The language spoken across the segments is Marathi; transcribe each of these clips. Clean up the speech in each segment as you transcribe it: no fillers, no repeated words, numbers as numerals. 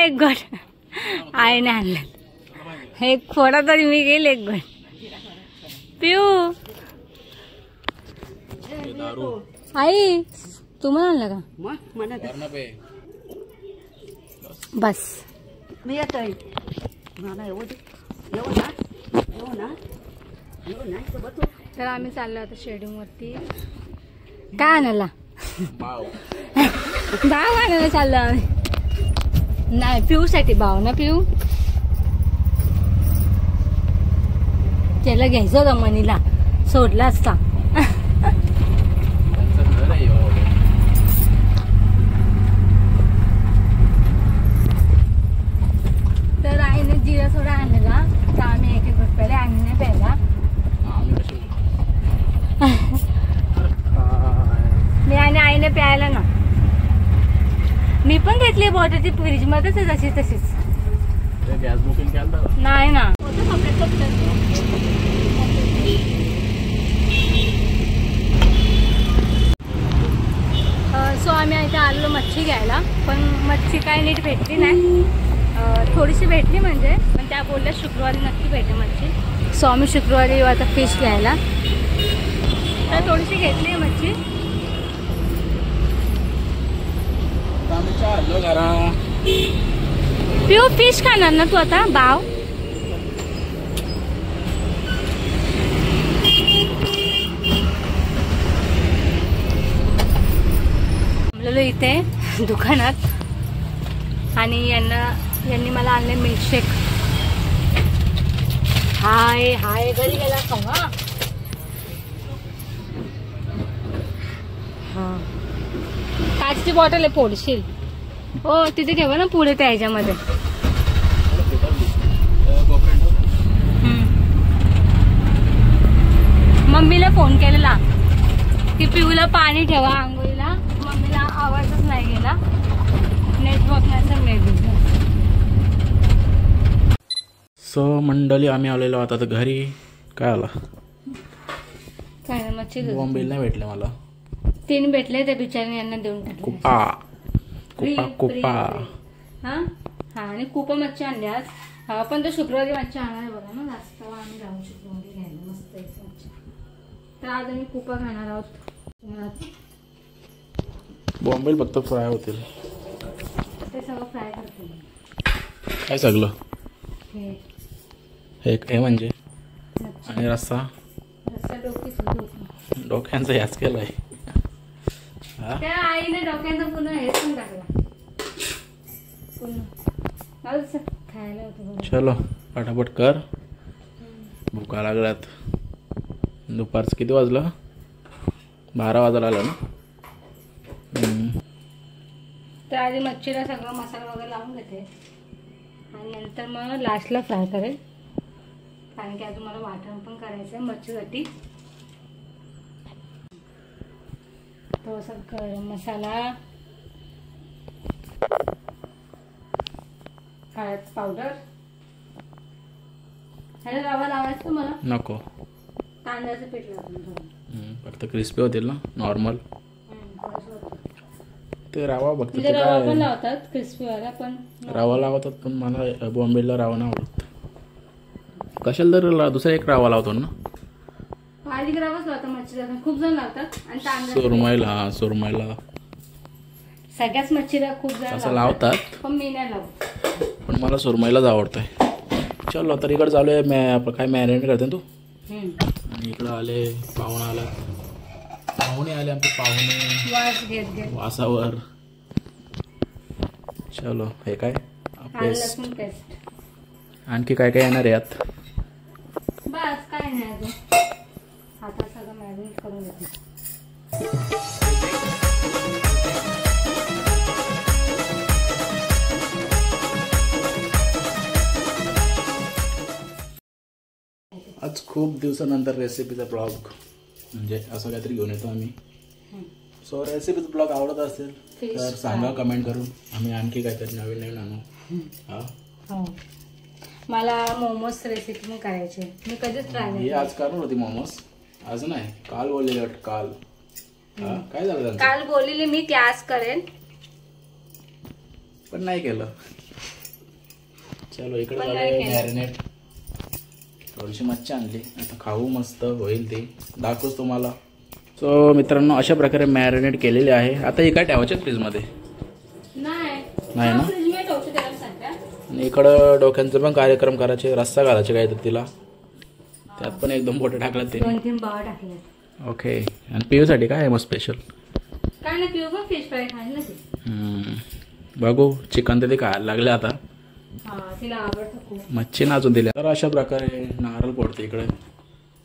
एक घोट आईने आणलं. एक फोडा तरी मी गेले एक घोट. पिऊ आई तुम्हाला आणलं का? बस मी येतोय. तर आम्ही चाललो आता शेडिंग वरती. काय आणायला? भाव आणायला चाललो आम्ही. नाही पिऊ साठी भाव ना. पिऊ त्याला घ्यायचं होतं मनीला, सोडला असता. तर आईने जिरा सोडा आणला तर आम्ही एक एक रुपयाला आणणे प्यायला. मी आणि आईने प्यायला ना. मी पण घेतली बॉटल ती फ्रीज मध्येच आहे तशीच. गॅस बुकिंग केलं नाही ना. सो आम्ही इथे आलो मच्छी घ्यायला, पण मच्छी काय नीट भेटली नाही. थोडीशी भेटली म्हणजे, पण त्या बोलल्या शुक्रवारी नक्की भेटेल मच्छी. सो आम्ही शुक्रवारी येऊ आता फिश घ्यायला. तर थोडीशी घेतली मच्छी. पिऊ फिश खाणार ना तू आता? बाव थांबलेलो इथे दुकानात आणि यांनी मला आणले मिल्कशेक. हाय हाय घरी गेला का? हा काचची बॉटल आहे, फोडशील. हो तिथे ठेवा ना पुढे त्या ह्याच्यामध्ये. मम्मीला फोन केलेला की पिऊला पाणी ठेवा आंघोळीला. मम्मीला आवाजच नाही गेला. नेटवर्क नाही, नेट. सो मंडळी आम्ही आलेलो आता घरी. काय आला? काय ना मच्छी बॉम्बेला नाही भेटले मला. 3 भेटले त्या बिचारीने यांना देऊन टाकले. कुपा कुपा कुपा. हा हा आणि कुपा मच्छी आणली आज. हा पण तो शुक्रवारी मच्छी आणणार आहे बघा ना. जास्त आम्ही जाऊ शुक्रवारी घ्यायला मस्त मच्छी. तर आज आम्ही कुपा खाणार आहोत. बॉम्बेला फक्त फ्राय होतील. ते सगळं फ्राय करतील. काय सगळं हे हे म्हणजे आणि रस्सा डोकी डोक्यांचा याच केलाय. त्या आईने डोक्यांचा पुन्हा हेच पण टाकला. खायला होतं. चलो पटापट कर, भुका लागल्यात. दुपारचं किती वाजलं? 12 वाजायला आलं ना. तर आधी मच्छीला सगळा मसाला वगैरे लावून घेते आणि नंतर मग लास्टला फ्राय करेल. कारण की अजून मला वाटण पण करायचं आहे मच्छीसाठी. थोडासा गरम मसाला, हळद पावडर. ह्याला रवा लावायचं तुम्हाला? नको, तांदळाचं पीठ लावून फक्त क्रिस्पी होतील ना. नॉर्मल ते रवा बघतो म्हणजे रवा पण लावतात क्रिस्पी वाला, पण रवा लावतात. पण मला बॉम्बेला रवा नाही आवडत. कशाला तर दुसरा एक रवा लावतो ना. बारीक रवाच लावतात मच्छीला, खूप जण लावतात. आणि तांदळाला सुरमईला सगळ्याच मच्छीला खूप जण असं लावतात, पण मी नाही लावत. पण मला सुरमईलाच आवडतंय. चलो तर इकडे चालू आहे. काय मॅरिनेट करते तू? आणि इकडं आले पाहुणे आला. पाहुणे आले आमचे पाहुणे वास घेत वासावर. चलो हे काय पेस्ट. आणखी काय काय येणार आहे यात? बस काय नाही अजून. आता सगळं मॅरिनेट करून घेते. आज खूप दिवसानंतर रेसिपीचा ब्लॉग म्हणजे असं काहीतरी घेऊन येतो आम्ही. सो रेसिपीचा ब्लॉग आवडत असेल तर सांगा कमेंट करून. आम्ही आणखी काहीतरी नवीन नवीन आणू. हो मला मोमोज रेसिपी करायची. मी कधीच ट्राय नाही. आज करणार होती मोमोज. आज नाही, काल बोललेले. काल काय झालं? काल बोललेली मी की आज करेन, पण नाही केलं. चलो इकडे झालं मॅरिनेट. थोडीशी मच्छी आणली, आता खाऊ मस्त होईल ती, दाखवूच तुम्हाला. सो मित्रांनो अशा प्रकारे मॅरिनेट केलेली आहे. आता ही काय ठेवायचे फ्रीजमध्ये नाही ना. आणि इकडं डोक्यांचा पण कार्यक्रम करायचे, रस्सा घालायचे काय तर तिला, त्यात पण एकदम बोटे टाकल्यात ते. 2-3 बावा टाकले. ओके. आणि पिऊसाठी काय आहे मग स्पेशल? काय ना पिऊ पण फिश फ्राय खायला ते. बघू चिकन तर ते खायला लागले आता. तिला आवडतं खूप. मच्छी नाचून दिल्या. तर अशा प्रकारे नारळ फोडते इकडे.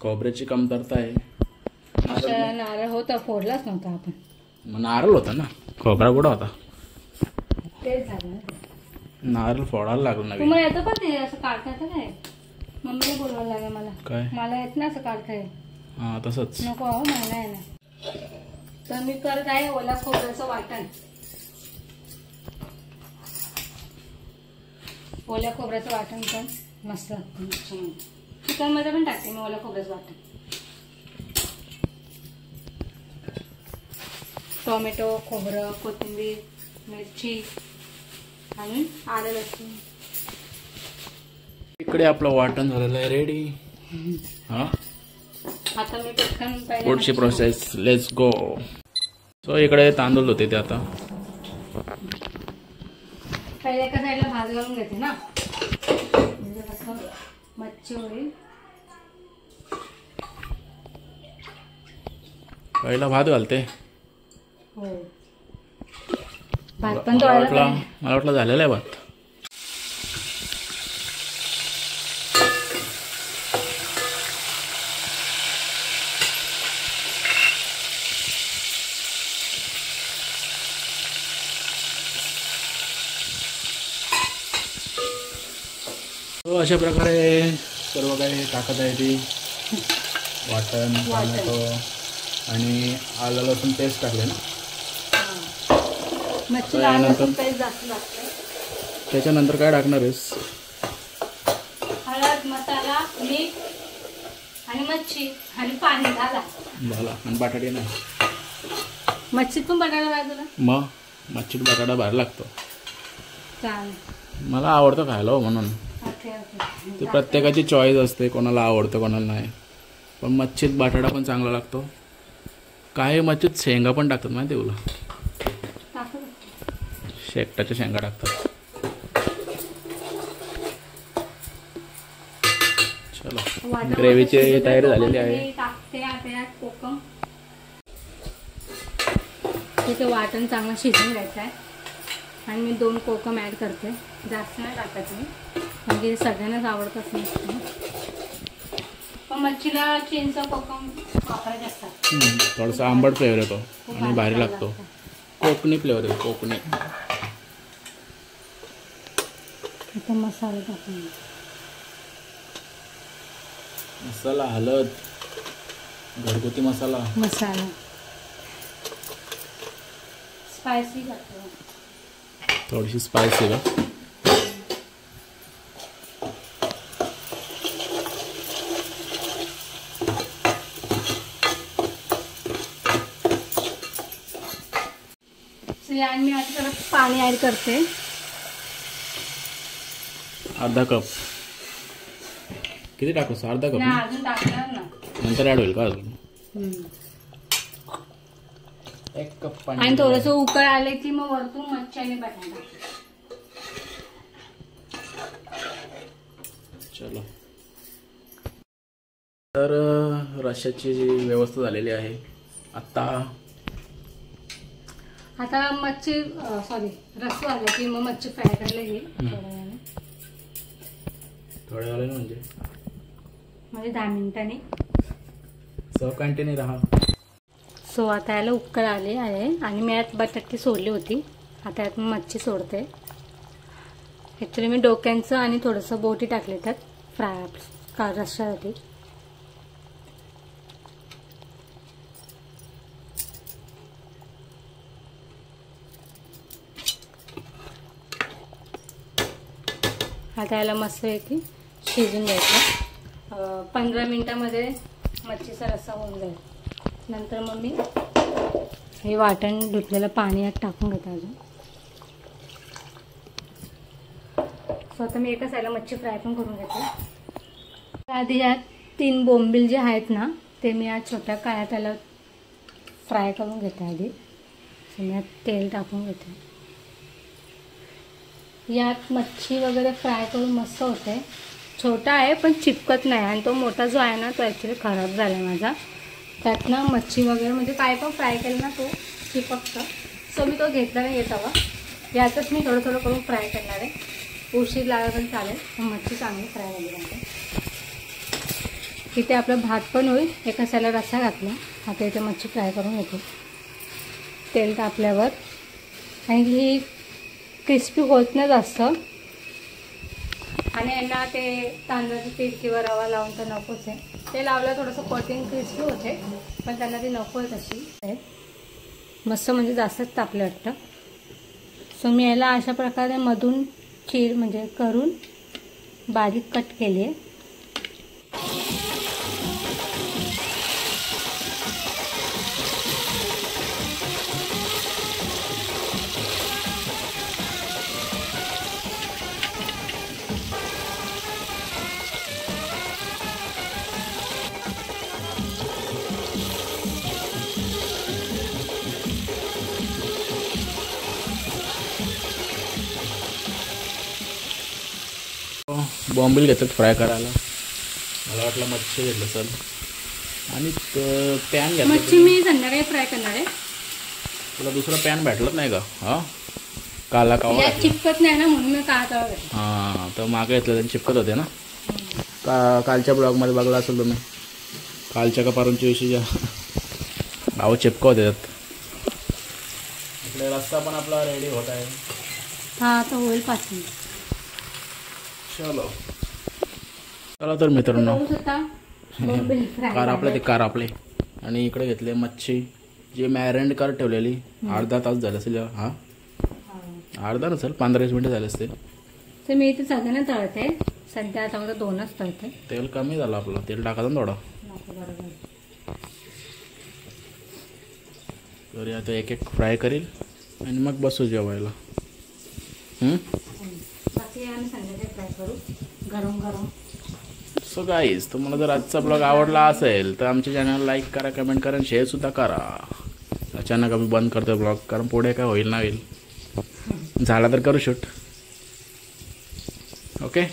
खोबऱ्याची कमतरता आहे. नारळ होता, फोडलाच नव्हता आपण. मग नारळ होता ना, खोबरा कुठं होता? तेच झालं. नारळ फोडायला लागलं नवीन. तुम्हाला येतं पण ते असं काढता येतं काय? मम्मीला बोलवायला लागेल मला. काय? मला येत ना असं काढता येईल. हा तसंच. नको हो, मला आहे ना. तर मी करत आहे ओला खोबऱ्याचं वाटण. ओल्या खोबऱ्याचं वाटण पण मस्त लागतं. चिकन मध्ये पण टाकते मी ओल्या खोबऱ्याचं वाटण. टोमॅटो, खोबरं, कोथिंबीर, मिरची आणि आलं लसूण. इकडे आपलं वाटण झालेलं आहे रेडी. हा आता मी पटकन पुढची प्रोसेस, लेट्स गो. सो इकडे तांदूळ होते ते आता पहिले एका साईडला भात घालून घेते ना, म्हणजे कसं मच्छी होईल. पहिला भात घालते. हो, भात पण मला वाटलं झालेला आहे भात. तो अशा प्रकारे सर्व काही टाकत आहे ती. वाटण, टोमॅटो आणि आलं लसूण पेस्ट टाकले ना. मच्छीला आलं लसूण पेस्ट जास्त लागते. त्याच्यानंतर काय टाकणार आहेस? हळद, मसाला, मीठ आणि मच्छी आणि पाणी झाला. आणि बटाटे नाही. मच्छीत पण बटाटा लागला. मग मच्छीत बटाटा बाहेर लागतो. चालेल, मला आवडतं खायला हो म्हणून. ते प्रत्येकाची चॉईस असते, कोणाला आवडतं कोणाला नाही. पण मच्छीत बटाटा पण चांगला लागतो. काही मच्छीत शेंगा पण टाकतात माहिती तुला. शेकटाच्या शेंगा टाकतात. चलो ग्रेव्हीची तयारी झालेली आहे. कोकम तिथे वाटण चांगलं शिजून घ्यायचं आहे. आणि मी 2 कोकम ॲड करते, जास्त नाही टाकायचं मी, म्हणजे सगळ्यांनाच आवडतच नाही. पण मच्छीला चिंच कोकम वापरायचे असतात. थोडासा आंबट फ्लेवर येतो आणि भारी लागतो. कोकणी फ्लेवर येतो, कोकणी. आता मसाला टाकून, मसाला, हळद, घरगुती मसाला, स्पायसी टाकतो. थोडीशी स्पायसी का? आणि मी आता पाणी ऍड करते. अर्धा कप. किती टाकू? अर्धा कप. अजून टाकणार ना, नंतर ऍड होईल का अजून? 1 कप पाणी. आणि थोडंसं उकळ आले की मग वरतून मच्छी आणि बटाटा. चलो, तर रश्श्याची जी व्यवस्था झालेली आहे. आता मच्छी रस्सा आला की मग मच्छी फ्राय करायला घेईल थोड्या वेळाने, म्हणजे 10 मिनिटांनी. सो कंटिन्यू राहा. सो आता याला उकळ आले आहे आणि मी यात बटाटे सोडली होती. आता यात मच्छी सोडते. ॲक्च्युली मी डोक्यांचं आणि थोडंसं बोटी टाकले त्यात फ्राय रस्स्यासाठी. आता याला मस्त आहे शिजून घ्यायचं. 15 मिनिटामध्ये मच्छीचा रस्सा होऊन जाईल. नंतर मग मी हे वाटण धुतलेलं पाणी यात टाकून घेते अजून. सो आता मी एका साईडला मच्छी फ्राय पण करून घेते. आधी या 3 बोंबील जे आहेत ना ते मी या छोट्या काळ्या त्याला फ्राय करून घेते. आधी सो मी यात तेल टाकून घेते. यात मच्छी वगैरे फ्राय करून मस्त होते. छोटा आहे पण चिपकत नाही आणि तो मोठा जो आहे ना तो ॲक्च्युली खराब झाला आहे माझा. त्यात ना मच्छी वगैरे म्हणजे काय पण फ्राय केलं ना तो चिपकतं. सो मी तो घेतला नाही येत हवा. यातच मी थोडं थोडं करून फ्राय करणार आहे. उशीर लागला पण चालेल पण मच्छी चांगली फ्राय झाली पाहिजे. इथे आपलं भात पण होईल. एका साईडला रस्सा घातला. आता इथे मच्छी फ्राय करून घेतो. तेल तापल्यावर आणि ही क्रिस्पी होत नाही जास्त आणि यांना ते तांदळाचं पीठ किंवा रवा लावून तर नकोच आहे. ते लावलं थोडंसं कोटिंग क्रिस्पी होते पण त्यांना ती नको आहे तशी. मस्त म्हणजे जास्तच तापलं वाटतं. सो मी याला अशा प्रकारे मधून चीर म्हणजे करून बारीक कट केली आहे. बॉम्बिल घेतात फ्राय करायला. मला वाटलं मच्छी घेतलं सर आणि पॅन घेतलं. मच्छी मी संध्याकाळी फ्राय करणार आहे. तुला दुसरा पॅन भेटलंच नाही का? हां काला कावा चिपकत नाही ना म्हणून मी काळा तवा घेतला. हां तर मागे घेतलं त्यांनी चिपकत होते ना. कालच्या ब्लॉगमध्ये बघला असेल तुम्ही. कालच्या का परमच्या दिवशीच्या भाऊ चिपकवत त्यात. आपला रस्सा पण आपला रेडी होत आहे. हां तर होईल 5 मिनिट. चलो चला तर मित्रांनो कार आपले आणि इकडे घेतले मच्छी जी मॅरिनेट कर ठेवलेली. अर्धा तास झाला असेल. हां अर्धा नसेल 15-20 मिनिटं झाले असते. तर मी इथे सगळ्यांना तळते सध्या. आता मला 2च तळते. तेल कमी झालं आपलं. तेल टाकायचं ना थोडं. तर आता एक एक फ्राय करील आणि मग बसू जेवायला. बाकी आम्ही संध्याकाळी फ्राय करू गरम गरम. सो गाईज तुम्हाला जर आजचा ब्लॉग आवडला असेल तर आमच्या चॅनल लाईक करा, कमेंट करा आणि शेअरसुद्धा करा. अचानक आम्ही बंद करतो ब्लॉग कारण पुढे काय होईल ना होईल. झाला तर करू शूट. ओके.